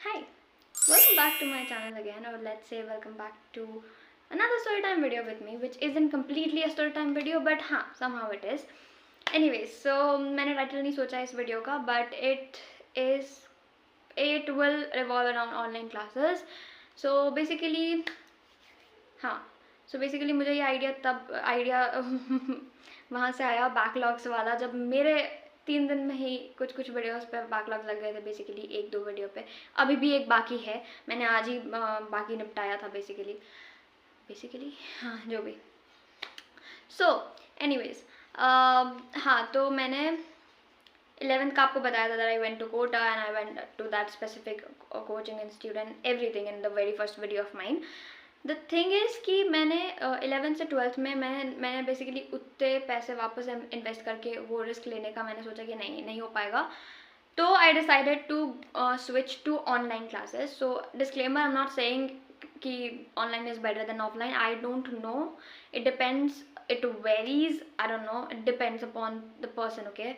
Hi, welcome back to my channel again, or let's say welcome back to another storytime video with me, which isn't completely a storytime video, but हाँ, somehow it is. Anyways, so मैंने title नहीं सोचा इस video का, but it will revolve around online classes. So basically, हाँ, मुझे ये idea वहाँ से आया बैकलॉग्स वाला, जब मेरे 3 दिन में ही कुछ वीडियोस पे बैकलॉग लग गए थे बेसिकली, 1-2 वीडियो पे। अभी भी एक बाकी है, मैंने आज ही बाकी निपटाया था बेसिकली हाँ, जो भी। सो एनीवेज, हाँ, तो मैंने 11th का आपको बताया था that I went to Kota and I went to that specific coaching institute and everything in the very first video of mine. The thing is कि मैंने 11th से 12th में मैंने बेसिकली उतने पैसे वापस इन्वेस्ट करके वो रिस्क लेने का मैंने सोचा कि नहीं हो पाएगा, तो I decided to switch to online classes. So disclaimer, I am not saying कि online is better than offline. I don't know, it depends, it varies, I don't know, it depends upon the person. Okay,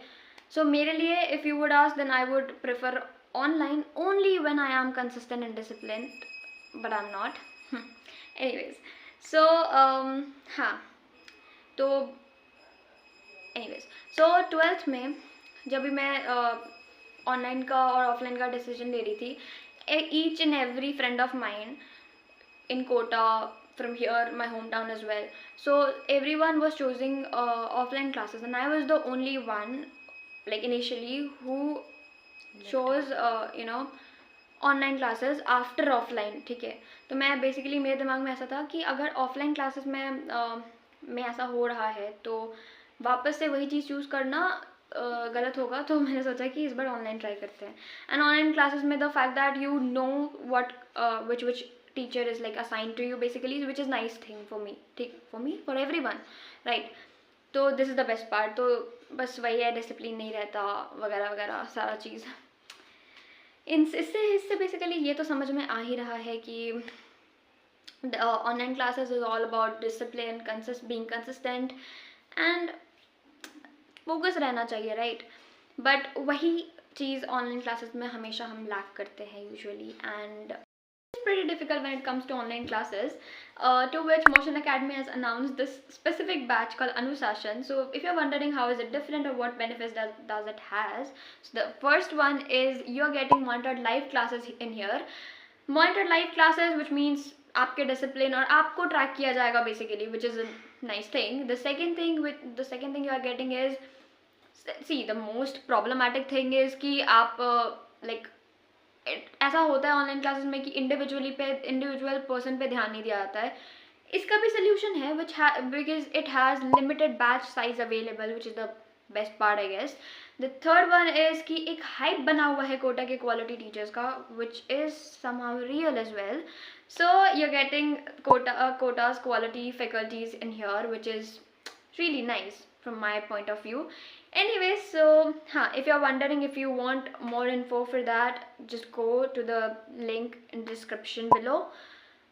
so मेरे लिए if you would ask then I would prefer online only when I am consistent and discipline, but I am not. Anyways, so हाँ, तो anyways, सो 12th में जब भी मैं online का और ऑफलाइन का डिसीजन ले रही थी, each and every friend of mine in Kota, from here, my hometown as well. So everyone was choosing offline classes, and I was the only one, like initially, who chose online classes after offline. ठीक है, तो मैं basically, मेरे दिमाग में ऐसा था कि अगर ऑफलाइन क्लासेस में ऐसा हो रहा है तो वापस से वही चीज़ चूज़ करना गलत होगा. तो मैंने सोचा कि इस बार ऑनलाइन ट्राई करते हैं. एंड ऑनलाइन क्लासेस में the fact that you know what which teacher is like assign to you basically, which is nice thing for me. ठीक, फॉर एवरीवन, राइट. तो this is the best part. तो बस वही है, discipline नहीं रहता वगैरह वगैरह सारा चीज़. इससे बेसिकली ये तो समझ में आ ही रहा है कि online classes is all about discipline, being consistent and focus रहना चाहिए, राइट. बट वही चीज़ ऑनलाइन क्लासेस में हमेशा हम लैक करते हैं usually, and pretty difficult when it comes to online classes, to which Motion Academy has announced this specific batch called Anushasan. So if you're wondering how is it different or what benefits does it has, so the first one is you're getting monitored live classes in here. Monitored live classes, which means आपके discipline और आपको track किया जाएगा basically, which is a nice thing. The second thing you are getting is, see, the most problematic thing is कि आप like ऐसा होता है ऑनलाइन क्लासेस में कि इंडिविजुअल पर्सन पे ध्यान नहीं दिया जाता है. इसका भी सोल्यूशन है, because it has limited batch size available, which is the best part I guess. The third one is कि एक हाइप बना हुआ है कोटा के क्वालिटी टीचर्स का, which is somehow real as well. So you are getting Kota's quality faculties in here, which is really nice from my point of view. Anyways, so if you're wondering, if you want more info for that, just go to the link in description below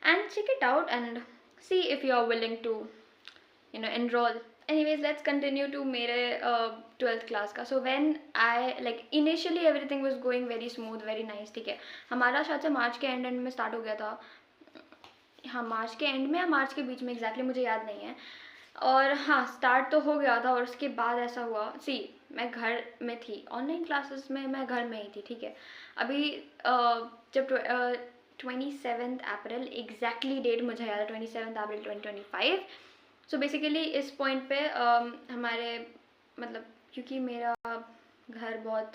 and check it out and see if you're willing to enroll. Anyways, let's continue to mere 12th class का. So when I initially everything was going very smooth, very nice. ठीक है, हमारा शायद से मार्च के and में start हो गया था. हाँ, मार्च के एंड में या मार्च के बीच में, एग्जैक्टली मुझे याद नहीं है. और हाँ, स्टार्ट तो हो गया था, और उसके बाद ऐसा हुआ, मैं घर में थी ऑनलाइन क्लासेस में, मैं घर में ही थी. ठीक है, अभी जब 27 अप्रैल, एग्जैक्टली डेट मुझे याद है, 27 अप्रैल 2025. सो बेसिकली इस पॉइंट पे हमारे मतलब, क्योंकि मेरा घर बहुत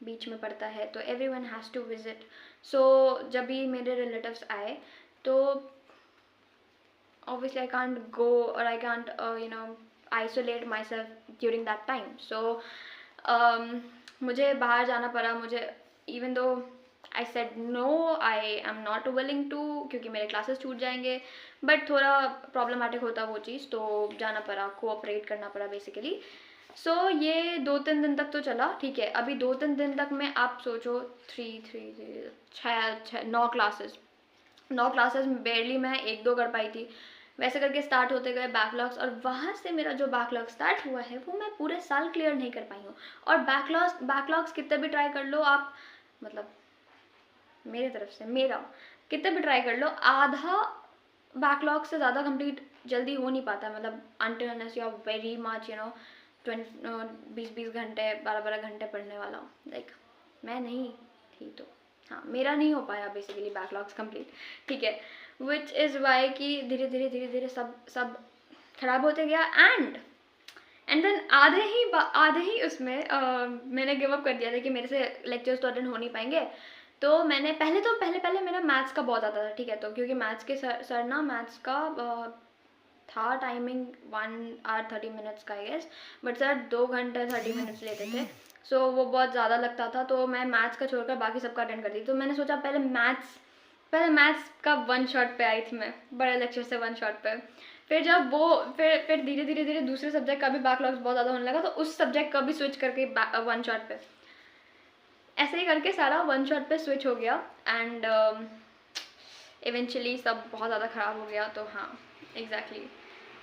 बीच में पड़ता है, तो एवरीवन हैज़ टू विज़िट. सो जब भी मेरे रिलेटिव्स आए, तो obviously I can't go, or I can't isolate myself during that time. So मुझे बाहर जाना पड़ा. मुझे, even though I said no, I am not willing to, क्योंकि मेरे क्लासेस छूट जाएंगे, बट थोड़ा प्रॉब्लमेटिक होता वो चीज़, तो जाना पड़ा, कोऑपरेट करना पड़ा बेसिकली. सो ये 2-3 दिन तक तो चला. ठीक है, अभी 2-3 दिन तक में आप सोचो 9 क्लासेस बेरली मैं 1-2 कर पाई थी. वैसे करके स्टार्ट होते गए बैकलॉग्स, और वहाँ से मेरा जो बैकलॉग स्टार्ट हुआ है वो मैं पूरे साल क्लियर नहीं कर पाई हूँ. और बैकलॉग्स कितने भी ट्राई कर लो आप, मतलब मेरे तरफ से, मेरा कितना भी ट्राई कर लो, आधा बैकलॉग से ज़्यादा कंप्लीट जल्दी हो नहीं पाता, मतलब until unless you are very much 20-20 घंटे 12-12 घंटे पढ़ने वाला हो, लाइक मैं नहीं थी, तो हाँ मेरा नहीं हो पाया बेसिकली बैकलॉग्स कंप्लीट, ठीक है, विच इज़ वाई कि धीरे धीरे सब खराब होते गया, एंड देन आधे ही उसमें मैंने गिव अप कर दिया था कि मेरे से लेक्चर्स तो अटेंड हो नहीं पाएंगे। तो मैंने पहले मेरा मैथ्स का बहुत आता था, ठीक है, तो क्योंकि मैथ्स के सर ना मैथ्स का था टाइमिंग 1 hour 30 minutes का आई गेस, बट सर 2 घंटे 30 मिनट्स लेते थे, सो वो बहुत ज़्यादा लगता था, तो मैं मैथ्स का छोड़कर बाकी सबका अटेंड करती थी। तो मैंने सोचा पहले मैथ्स का 1 शॉट पे आई थी मैं, बड़े लेक्चर से 1 शॉट पे। फिर जब वो फिर धीरे दूसरे सब्जेक्ट का भी बैकलॉग्स बहुत ज़्यादा होने लगा, तो उस सब्जेक्ट का भी स्विच करके 1 शॉट पे, ऐसे ही करके सारा 1 शॉट पे स्विच हो गया, एंड इवेंचुअली सब बहुत ज़्यादा ख़राब हो गया। तो हाँ exactly,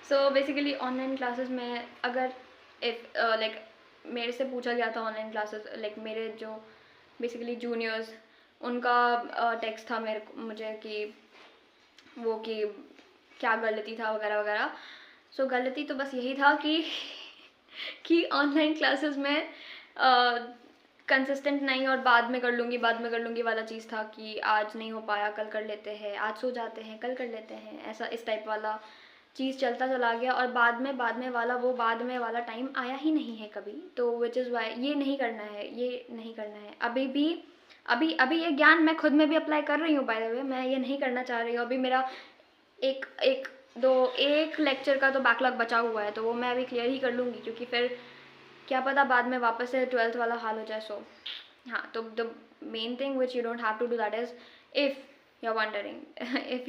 so basically online classes में अगर इफ़ लाइक मेरे से पूछा गया था ऑनलाइन क्लासेस, लाइक मेरे जो बेसिकली जूनियर्स, उनका टेक्स्ट था मुझे कि वो कि क्या गलती था वगैरह वगैरह। सो गलती तो बस यही था कि ऑनलाइन क्लासेस में कंसिस्टेंट नहीं और बाद में कर लूँगी वाला चीज़ था, कि आज नहीं हो पाया कल कर लेते हैं, आज सो जाते हैं कल कर लेते हैं, ऐसा इस टाइप वाला चीज़ चलता चला गया, और बाद में वाला टाइम आया ही नहीं है कभी। तो विच इज़ वाई ये नहीं करना है अभी ये ज्ञान मैं खुद में भी अप्लाई कर रही हूँ, बाय द वे मैं ये नहीं करना चाह रही हूँ। अभी मेरा एक लेक्चर का तो बैकलॉग बचा हुआ है, तो वो मैं अभी क्लियर ही कर लूँगी, क्योंकि फिर क्या पता बाद में वापस से 12th वाला हाल हो जाए। सो हाँ, तो the main thing which you don't have to do that is, if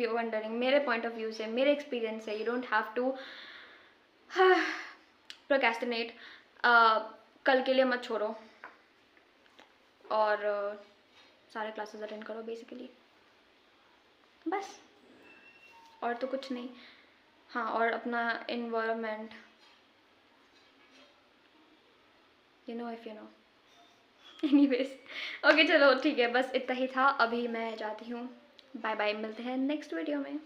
you wondering मेरे पॉइंट ऑफ व्यू से, मेरे एक्सपीरियंस से, you don't have to procrastinate. कल के लिए मत छोड़ो, और सारे क्लासेस अटेंड करो बेसिकली, बस, और तो कुछ नहीं। हाँ, और अपना environment if you know anyways, okay चलो ठीक है, बस इतना ही था, अभी मैं जाती हूँ, बाय बाय, मिलते हैं नेक्स्ट वीडियो में।